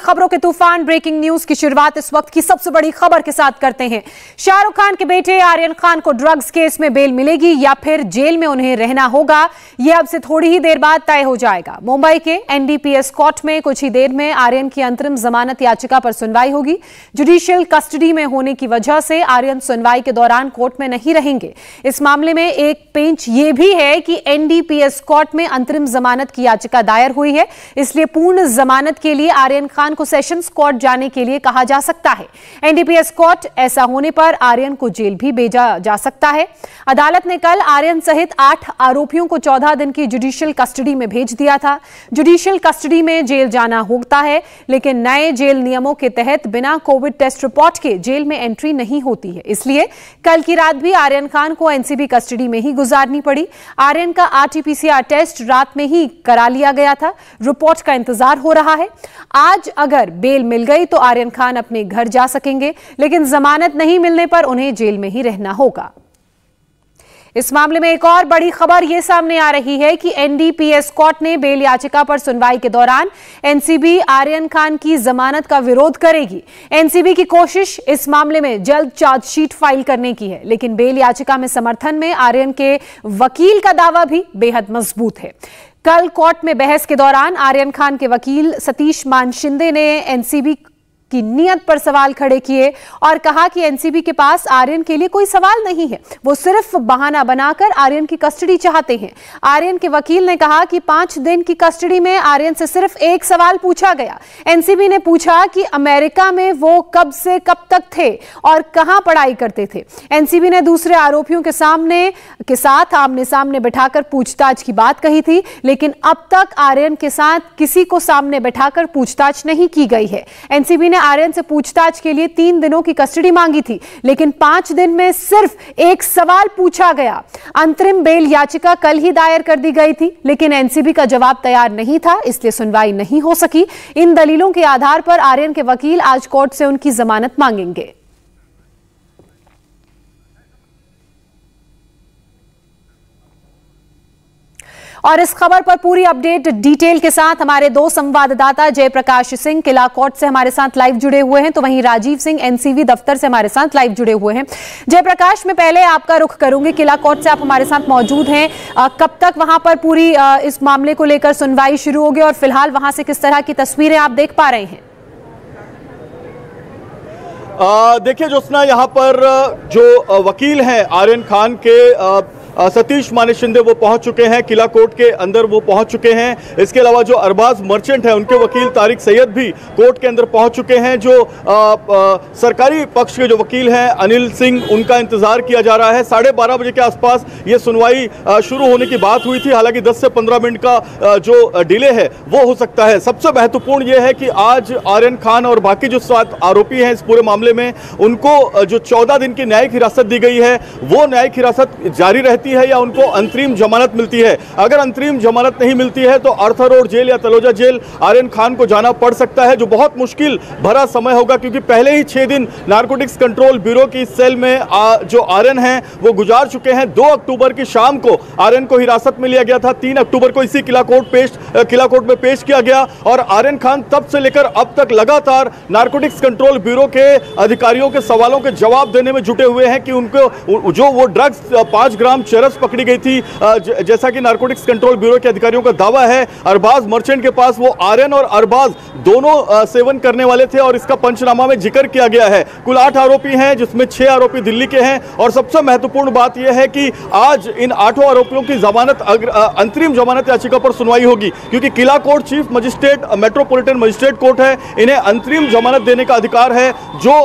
खबरों के तूफान ब्रेकिंग न्यूज की शुरुआत इस वक्त की सबसे बड़ी खबर के साथ करते हैं। शाहरुख खान के बेटे आर्यन खान को ड्रग्स केस में बेल मिलेगी या फिर जेल में उन्हें रहना होगा, यह अब से थोड़ी ही देर बाद तय हो जाएगा। मुंबई के एनडीपीएस कोर्ट में कुछ ही देर में आर्यन की अंतरिम जमानत याचिका पर सुनवाई होगी। जुडिशियल कस्टडी में होने की वजह से आर्यन सुनवाई के दौरान कोर्ट में नहीं रहेंगे। इस मामले में एक पेंच यह भी है कि एनडीपीएस कोर्ट में अंतरिम जमानत की याचिका दायर हुई है, इसलिए पूर्ण जमानत के लिए आर्यन खान को सेशंस कोर्ट जाने के लिए कहा जा सकता है। एनडीपीएस कोर्ट ऐसा होने पर आर्यन को जेल भी भेजा जा सकता है। अदालत ने कल आर्यन सहित 8 आरोपियों को 14 दिन की जुडिशियल कस्टडी में भेज दिया था। जुडिशियल कस्टडी में जेल जाना होता है, लेकिन नए जेल नियमों के तहत बिना कोविड टेस्ट रिपोर्ट के जेल में एंट्री नहीं होती है, इसलिए कल की रात भी आर्यन खान को एनसीबी कस्टडी में ही गुजारनी पड़ी। आर्यन का आरटीपीसीआर टेस्ट रात में ही करा लिया गया था। रिपोर्ट का इंतजार हो रहा है। आज अगर बेल मिल गई तो आर्यन खान अपने घर जा सकेंगे, लेकिन जमानत नहीं मिलने पर उन्हें जेल में ही रहना होगा। इस मामले में एक और बड़ी खबर यह सामने आ रही है कि एनडीपीएस कोर्ट ने बेल याचिका पर सुनवाई के दौरान एनसीबी आर्यन खान की जमानत का विरोध करेगी। एनसीबी की कोशिश इस मामले में जल्द चार्जशीट फाइल करने की है, लेकिन बेल याचिका में समर्थन में आर्यन के वकील का दावा भी बेहद मजबूत है। कल कोर्ट में बहस के दौरान आर्यन खान के वकील सतीश मान शिंदे ने एनसीबी की नीयत पर सवाल खड़े किए और कहा कि एनसीबी के पास आर्यन के लिए कोई सवाल नहीं है, वो सिर्फ बहाना बनाकर आर्यन की कस्टडी चाहते हैं। आर्यन के वकील ने कहा कि 5 दिन की कस्टडी में आर्यन से सिर्फ एक सवाल पूछा गया। एनसीबी ने पूछा कि अमेरिका में वो कब से कब तक थे और कहां पढ़ाई करते थे। एनसीबी ने दूसरे आरोपियों के साथ आमने सामने बैठाकर पूछताछ की बात कही थी, लेकिन अब तक आर्यन के साथ किसी को सामने बैठाकर पूछताछ नहीं की गई है। एनसीबी ने आर्यन से पूछताछ के लिए 3 दिनों की कस्टडी मांगी थी, लेकिन 5 दिन में सिर्फ एक सवाल पूछा गया। अंतरिम बेल याचिका कल ही दायर कर दी गई थी, लेकिन एनसीबी का जवाब तैयार नहीं था, इसलिए सुनवाई नहीं हो सकी। इन दलीलों के आधार पर आर्यन के वकील आज कोर्ट से उनकी जमानत मांगेंगे। और इस खबर पर पूरी अपडेट डिटेल के साथ हमारे 2 संवाददाता जयप्रकाश सिंह किला कोर्ट से हमारे साथ लाइव जुड़े हुए हैं, तो वहीं राजीव सिंह एनसीबी दफ्तर से हमारे साथ लाइव जुड़े हुए हैं। जयप्रकाश, मैं पहले आपका रुख करूंगी। किला कोर्ट से आप हमारे साथ मौजूद हैं, कब तक वहां पर पूरी इस मामले को लेकर सुनवाई शुरू होगी और फिलहाल वहां से किस तरह की तस्वीरें आप देख पा रहे हैं? देखिए ज्योत्सना, यहाँ पर जो वकील हैं आर्यन खान के सतीश माने शिंदे वो पहुंच चुके हैं, किला कोर्ट के अंदर वो पहुंच चुके हैं। इसके अलावा जो अरबाज मर्चेंट है उनके वकील तारिक सैयद भी कोर्ट के अंदर पहुंच चुके हैं। जो सरकारी पक्ष के जो वकील हैं अनिल सिंह, उनका इंतजार किया जा रहा है। 12:30 बजे के आसपास ये सुनवाई शुरू होने की बात हुई थी, हालांकि 10 से 15 मिनट का जो डिले है वो हो सकता है। सबसे महत्वपूर्ण ये है कि आज आर्यन खान और बाकी जो 7 आरोपी हैं इस पूरे मामले में, उनको जो 14 दिन की न्यायिक हिरासत दी गई है वो न्यायिक हिरासत जारी रहती है या उनको अंतरिम जमानत मिलती है। अगर अंतरिम जमानत नहीं मिलती है तो आर्थर रोड जेल या तलोजा जेल आर्यन खान को जाना पड़ सकता है, जो बहुत मुश्किल भरा समय होगा, क्योंकि पहले ही 6 दिन नारकोटिक्स कंट्रोल ब्यूरो की सेल में जो आर्यन हैं वो गुजार चुके हैं। 2 अक्टूबर की शाम को आर्यन को हिरासत में लिया गया था, 3 अक्टूबर को इसी किला कोर्ट में पेश किया गया और आर्यन खान तब से लेकर अब तक लगातार नारकोटिक्स कंट्रोल ब्यूरो के अधिकारियों के सवालों के जवाब देने में जुटे हुए हैं कि उनको जो वो ड्रग्स 5 ग्राम चरस पकड़ी गई थी, जैसा कि नारकोटिक्स कंट्रोल ब्यूरो के अधिकारियों का दावा है। अरबाज मर्चेंट के पास वो आर्यन और अरबाज दोनों सेवन करने वाले थे और इसका पंचनामा में जिक्र किया गया है। कुल 8 आरोपी हैं, जिसमें 6 आरोपी दिल्ली के हैं और सबसे महत्वपूर्ण बात यह है कि आज इन 8 आरोपियों की जमानत अंतरिम जमानत याचिका पर सुनवाई होगी, क्योंकि किला court chief magistrate metropolitan magistrate court है, इन्हें अंतरिम जमानत देने का अधिकार है। जो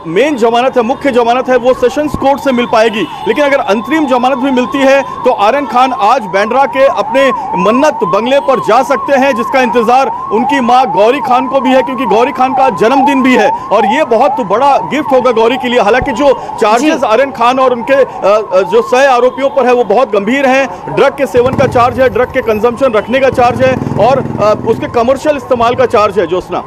मेन जमानत है, मुख्य जमानत है, वो सेशंस कोर्ट से मिल पाएगी, लेकिन अगर अंतरिम जमानत भी मिलती है तो आर्यन खान आज बांद्रा के अपने मन्नत बंगले पर जा सकते हैं, जिसका इंतजार उनकी मां गौरी खान को भी है, क्योंकि गौरी खान का जन्मदिन भी है और ये बहुत बड़ा गिफ्ट होगा गौरी के लिए। हालांकि जो चार्जेस आर्यन खान और उनके जो 6 आरोपियों पर है वो बहुत गंभीर हैं। ड्रग के सेवन का चार्ज है, ड्रग के कंजम्पशन रखने का चार्ज है और उसके कमर्शियल इस्तेमाल का चार्ज है। ज्योत्सना,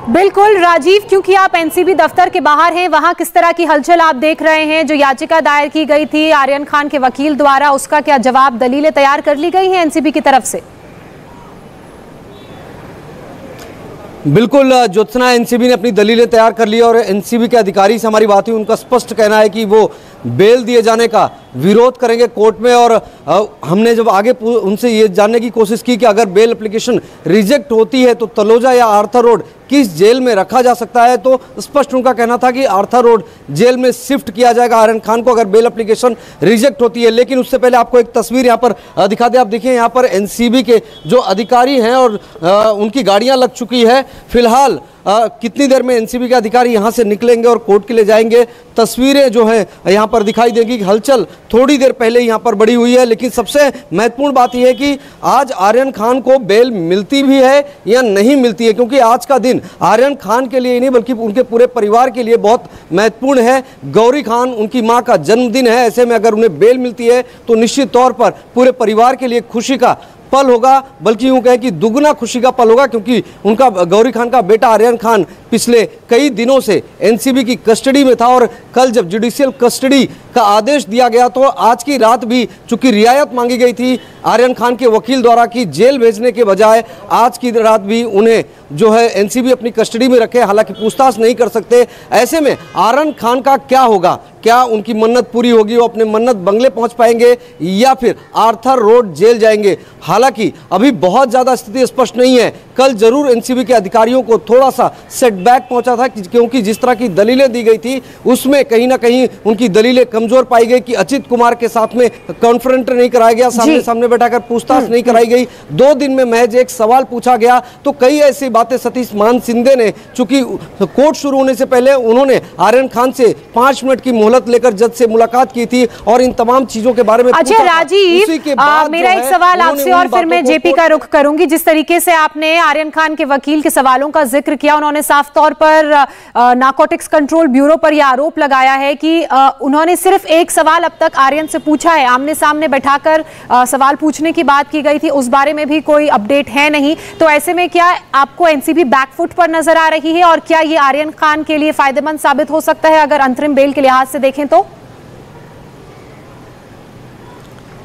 बिल्कुल राजीव, क्योंकि आप एनसीबी दफ्तर के बाहर हैं, वहां किस तरह की हलचल आप देख रहे हैं? जो याचिका दायर की गई थी आर्यन खान के वकील द्वारा, उसका क्या जवाब, दलीलें तैयार कर ली गई हैं एनसीबी की तरफ से? बिल्कुल ज्योत्सना, एनसीबी ने अपनी दलीलें तैयार कर ली और एनसीबी के अधिकारी से हमारी बात हुई, उनका स्पष्ट कहना है कि वो बेल दिए जाने का विरोध करेंगे कोर्ट में। और हमने जब आगे उनसे ये जानने की कोशिश की कि अगर बेल एप्लीकेशन रिजेक्ट होती है तो तलोजा या आर्थर रोड किस जेल में रखा जा सकता है, तो स्पष्ट उनका कहना था कि आर्थर रोड जेल में शिफ्ट किया जाएगा आर्यन खान को अगर बेल एप्लीकेशन रिजेक्ट होती है। लेकिन उससे पहले आपको एक तस्वीर यहाँ पर दिखा दे। आप देखिए यहाँ पर एनसीबी के जो अधिकारी हैं और उनकी गाड़ियाँ लग चुकी है। फिलहाल कितनी देर में एनसीबी के अधिकारी यहाँ से निकलेंगे और कोर्ट के लिए जाएंगे, तस्वीरें जो हैं यहाँ पर दिखाई देंगी। हलचल थोड़ी देर पहले यहाँ पर बढ़ी हुई है, लेकिन सबसे महत्वपूर्ण बात यह है कि आज आर्यन खान को बेल मिलती भी है या नहीं मिलती है, क्योंकि आज का दिन आर्यन खान के लिए ही नहीं बल्कि उनके पूरे परिवार के लिए बहुत महत्वपूर्ण है। गौरी खान उनकी माँ का जन्मदिन है, ऐसे में अगर उन्हें बेल मिलती है तो निश्चित तौर पर पूरे परिवार के लिए खुशी का पल होगा, बल्कि यूं कहें कि दुगना खुशी का पल होगा, क्योंकि उनका गौरी खान का बेटा आर्यन खान पिछले कई दिनों से एनसीबी की कस्टडी में था और कल जब जुडिशियल कस्टडी का आदेश दिया गया तो आज की रात भी चूंकि रियायत मांगी गई थी आर्यन खान के वकील द्वारा कि जेल भेजने के बजाय आज की रात भी उन्हें जो है एनसीबी अपनी कस्टडी में रखे, हालांकि पूछताछ नहीं कर सकते। ऐसे में आर्यन खान का क्या होगा, क्या उनकी मन्नत पूरी होगी, वो अपने मन्नत बंगले पहुंच पाएंगे या फिर आर्थर रोड जेल जाएंगे? हालांकि अभी बहुत ज़्यादा स्थिति स्पष्ट नहीं है। कल जरूर एनसीबी के अधिकारियों को थोड़ा सा सेटबैक पहुंचा था, क्योंकि जिस तरह की दलीलें दी गई थी उसमें कहीं ना कहीं उनकी दलीलें कमजोर पाई गई कि अचित कुमार के साथ में कॉन्फ्रेंट नहीं कराया गया, सामने सामने बैठाकर पूछताछ नहीं कराई गई, 2 दिन में महज एक सवाल पूछा गया। तो कई ऐसी बातें सतीश मान सिंधे ने, चूंकि कोर्ट शुरू होने से पहले उन्होंने आर्यन खान से 5 मिनट की मोहलत लेकर जज से मुलाकात की थी और इन तमाम चीजों के बारे में अच्छा राजीव, मेरा एक सवाल आपसे और फिर मैं जेपी का रुख करूंगी। जिस तरीके से आपने आर्यन खान के वकील के सवालों का जिक्र किया, उन्होंने साफ तौर पर नारकोटिक्स कंट्रोल ब्यूरो पर यह आरोप लगाया है कि उन्होंने सिर्फ एक सवाल अब तक आर्यन से पूछा है, आमने सामने बैठाकर सवाल पूछने की बात की गई थी, उस बारे में भी कोई अपडेट है नहीं। तो ऐसे में क्या आपको एनसीबी बैकफुट पर नजर आ रही है और क्या ये आर्यन खान के लिए फायदेमंद साबित हो सकता है अगर अंतरिम बेल के लिहाज से देखें तो?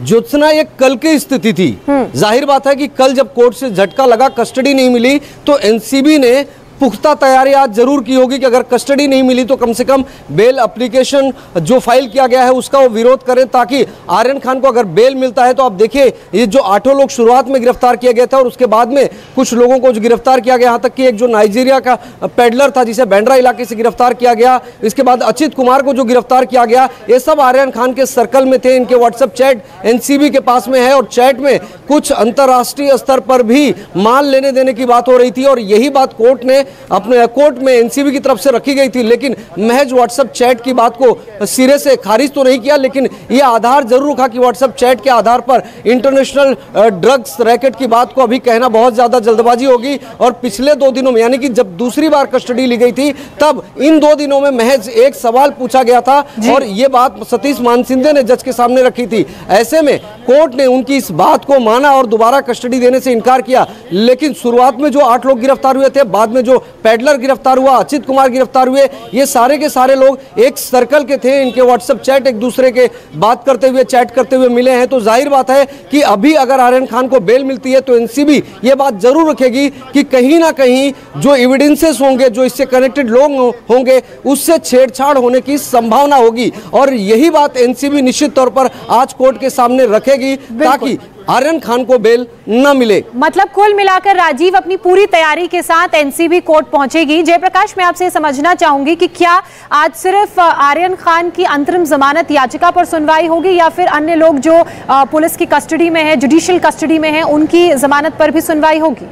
ज्योत्सना, ये कल की स्थिति थी। जाहिर बात है कि कल जब कोर्ट से झटका लगा, कस्टडी नहीं मिली, तो एनसीबी ने पुख्ता तैयारी आज जरूर की होगी कि अगर कस्टडी नहीं मिली तो कम से कम बेल एप्लीकेशन जो फाइल किया गया है उसका वो विरोध करें, ताकि आर्यन खान को अगर बेल मिलता है तो आप देखिए ये जो 8 लोग शुरुआत में गिरफ्तार किया गया था और उसके बाद में कुछ लोगों को जो गिरफ्तार किया गया, यहाँ तक कि एक जो नाइजीरिया का पेडलर था जिसे बैंड्रा इलाके से गिरफ्तार किया गया, इसके बाद अचित कुमार को जो गिरफ्तार किया गया, ये सब आर्यन खान के सर्कल में थे। इनके व्हाट्सएप चैट एनसीबी के पास में है और चैट में कुछ अंतर्राष्ट्रीय स्तर पर भी माल लेने देने की बात हो रही थी और यही बात कोर्ट ने अपने कोर्ट में एनसीबी की तरफ से रखी गई थी। लेकिन महज व्हाट्सएप चैट की बात को सिरे से खारिज तो नहीं किया, लेकिन यह आधार जरूर रखा कि व्हाट्सएप चैट के आधार पर इंटरनेशनल ड्रग्स रैकेट की बात को अभी कहना बहुत ज्यादा जल्दबाजी होगी। और पिछले 2 दिनों में, यानी कि जब दूसरी बार कस्टडी ली गई थी, तब इन 2 दिनों में महज एक सवाल पूछा गया था और ये बात सतीश मानसिंधे ने जज के सामने रखी थी। ऐसे में कोर्ट ने उनकी इस बात को माना और दोबारा कस्टडी देने से इनकार किया। लेकिन शुरुआत में जो 8 लोग गिरफ्तार हुए थे, बाद में जो पेडलर गिरफ्तार हुआ, अचित कुमार गिरफ्तार हुए, ये सारे के सारे लोग एक सर्कल के थे। इनके व्हाट्सएप चैट एक दूसरे के बात करते हुए, चैट करते हुए मिले हैं। तो जाहिर बात है कि अभी अगर आर्यन खान को बेल मिलती है तो एनसीबी ये बात जरूर रखेगी कि कहीं ना कहीं जो एविडेंसेस होंगे, जो इससे कनेक्टेड लोग होंगे, उससे छेड़छाड़ होने की संभावना होगी। और यही बात एनसीबी निश्चित तौर पर आज कोर्ट के सामने रखेगी ताकि आर्यन खान को बेल न मिले। मतलब कुल मिलाकर राजीव अपनी पूरी तैयारी के साथ एनसीबी कोर्ट पहुंचेगी। जयप्रकाश, मैं आपसे समझना चाहूंगी कि क्या आज सिर्फ आर्यन खान की अंतरिम जमानत याचिका पर सुनवाई होगी या फिर अन्य लोग जो पुलिस की कस्टडी में है, जुडिशियल कस्टडी में है, उनकी जमानत पर भी सुनवाई होगी?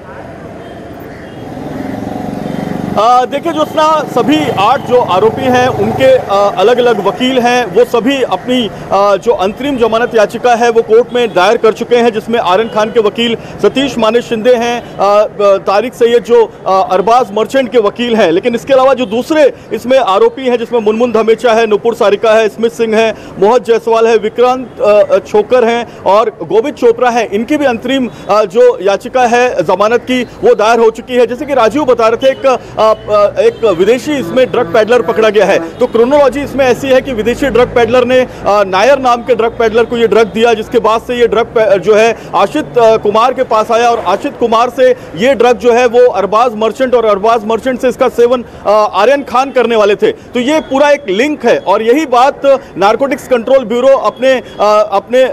देखिए ज्योत्सना, सभी 8 जो आरोपी हैं उनके अलग अलग वकील हैं, वो सभी अपनी जो अंतरिम जमानत याचिका है वो कोर्ट में दायर कर चुके हैं, जिसमें आर्यन खान के वकील सतीश माने शिंदे हैं, तारिक सैयद जो अरबाज मर्चेंट के वकील हैं। लेकिन इसके अलावा जो दूसरे इसमें आरोपी हैं, जिसमें मुनमुन धमेचा है, नुपुर सारिका है, स्मिथ सिंह है, मोहन जायसवाल है, विक्रांत छोकर हैं और गोविंद चोपड़ा है, इनकी भी अंतरिम जो याचिका है जमानत की वो दायर हो चुकी है। जैसे कि राजीव बता रहे थे, एक एक विदेशी इसमें ड्रग पैडलर पकड़ा गया है। तो क्रोनोलॉजी इसमें ऐसी है कि विदेशी ड्रग पैडलर ने नायर नाम के ड्रग पैडलर को ये ड्रग दिया, जिसके बाद से ये ड्रग जो है आशित कुमार के पास आया और आशित कुमार से ये ड्रग जो है वो अरबाज मर्चेंट और अरबाज मर्चेंट से इसका सेवन आर्यन खान करने वाले थे। तो ये पूरा एक लिंक है और यही बात नारकोटिक्स कंट्रोल ब्यूरो अपने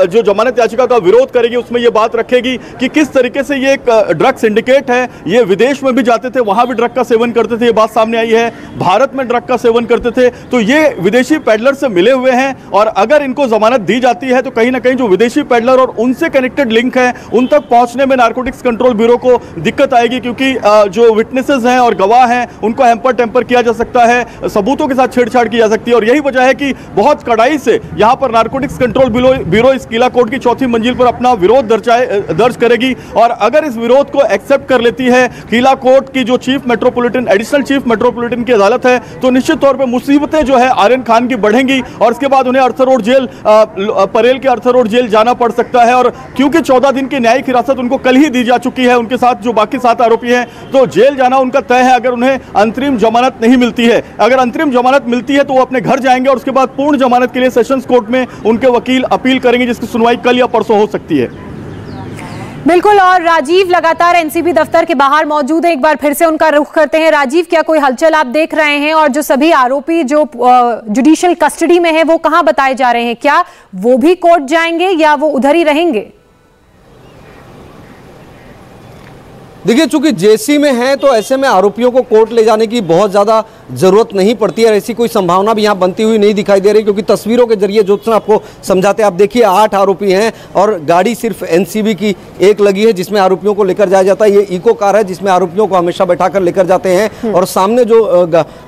जो जमानत याचिका का विरोध करेगी उसमें ये बात रखेगी कि किस तरीके से ये एक ड्रग सिंडिकेट है। ये विदेश में भी जाते थे, वहां भी ड्रग का सेवन करते थे, ये बात सामने आई है। भारत में ड्रग का सेवन करते थे। तो ये विदेशी पैडलर से मिले हुए हैं और अगर इनको जमानत दी जाती है तो कहीं ना कहीं जो विदेशी पैडलर और उनसे कनेक्टेड लिंक है उन तक पहुंचने में नारकोटिक्स कंट्रोल ब्यूरो को दिक्कत आएगी, क्योंकि जो विटनेसेस हैं और गवाह हैं उनको हैम्पर टेम्पर किया जा सकता है, सबूतों के साथ छेड़छाड़ की जा सकती है। और यही वजह है कि बहुत कड़ाई से यहां पर नारकोटिक्स कंट्रोल ब्यूरो इस किला कोर्ट की चौथी मंजिल पर अपना विरोध दर्ज करेगी। और अगर इस विरोध को एक्सेप्ट कर लेती है किला कोर्ट की जो एडिशनल चीफ मेट्रोपॉलिटन की अदालत है, तो निश्चित तौर पर मुसीबतें जो है आर्यन खान की बढ़ेंगी और इसके बाद उन्हें अर्थर रोड जेल, परेल के अर्थर रोड जेल जाना पड़ सकता है। और क्योंकि 14 दिन की न्यायिक हिरासत उनको कल ही दी जा चुकी है, उनके साथ जो बाकी 7 आरोपी हैं, तो जेल जाना उनका तय है अगर उन्हें अंतरिम जमानत नहीं मिलती है। अगर अंतरिम जमानत मिलती है तो वो अपने घर जाएंगे और उसके बाद पूर्ण जमानत के लिए सेशंस कोर्ट में उनके वकील अपील करेंगे, जिसकी सुनवाई कल या परसों हो सकती है। बिल्कुल, और राजीव लगातार एनसीबी दफ्तर के बाहर मौजूद है, एक बार फिर से उनका रुख करते हैं। राजीव, क्या कोई हलचल आप देख रहे हैं? और जो सभी आरोपी जो जुडिशियल कस्टडी में है वो कहां बताए जा रहे हैं? क्या वो भी कोर्ट जाएंगे या वो उधर ही रहेंगे? देखिए, चूंकि जेसी में है तो ऐसे में आरोपियों को कोर्ट ले जाने की बहुत ज़्यादा ज़रूरत नहीं पड़ती है। ऐसी कोई संभावना भी यहाँ बनती हुई नहीं दिखाई दे रही, क्योंकि तस्वीरों के जरिए ज्योत्सना आपको समझाते हैं। आप देखिए 8 आरोपी हैं और गाड़ी सिर्फ एनसीबी की एक लगी है जिसमें आरोपियों को लेकर जाया जाता है। ये इको कार है जिसमें आरोपियों को हमेशा बैठाकर लेकर जाते हैं और सामने जो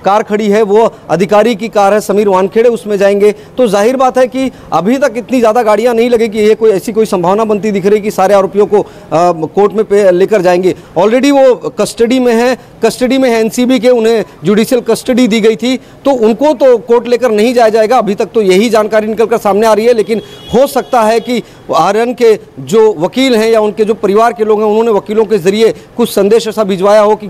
कार खड़ी है वो अधिकारी की कार है, समीर वानखेड़े, उसमें जाएंगे। तो जाहिर बात है कि अभी तक इतनी ज़्यादा गाड़ियाँ नहीं लगेगी, ये कोई ऐसी कोई संभावना बनती दिख रही कि सारे आरोपियों को कोर्ट में लेकर जाएंगे। ऑलरेडी वो कस्टडी में है एनसीबी के, उन्हें जुडिशियल कस्टडी दी गई थी, तो उनको तो कोर्ट लेकर नहीं जाया जाएगा। अभी तक तो यही जानकारी निकलकर सामने आ रही है, लेकिन हो सकता है कि आर्यन के जो वकील हैं या उनके जो परिवार के लोग हैं उन्होंने वकीलों के जरिए कुछ संदेश ऐसा भिजवाया हो कि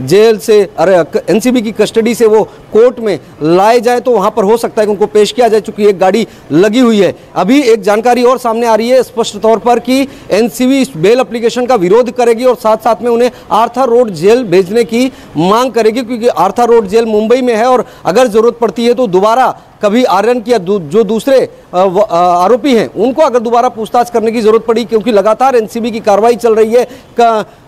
जेल से एनसीबी की कस्टडी से वो कोर्ट में लाए जाए, तो वहां पर हो सकता है कि उनको पेश किया जाए, चूंकि एक गाड़ी लगी हुई है। अभी एक जानकारी और सामने आ रही है स्पष्ट तौर पर कि एनसीबी इस बेल एप्लीकेशन का विरोध करेगी और साथ साथ में उन्हें आर्थर रोड जेल भेजने की मांग करेगी, क्योंकि आर्थर रोड जेल मुंबई में है और अगर जरूरत पड़ती है तो दोबारा कभी आर्यन की जो दूसरे आरोपी हैं उनको अगर दोबारा पूछताछ करने की जरूरत पड़ी, क्योंकि लगातार एनसीबी की कार्रवाई चल रही है।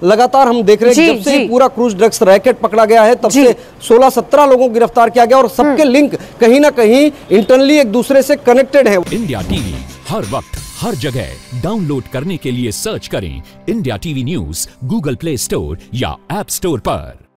लगातार हम देख रहे हैं कि जब से पूरा क्रूज ड्रग्स रैकेट पकड़ा गया है तब से 16-17 लोगों को गिरफ्तार किया गया और सबके लिंक कहीं ना कहीं इंटरनली एक दूसरे से कनेक्टेड है। इंडिया टीवी हर वक्त हर जगह डाउनलोड करने के लिए सर्च करें India TV news Google play store या ऐप स्टोर पर।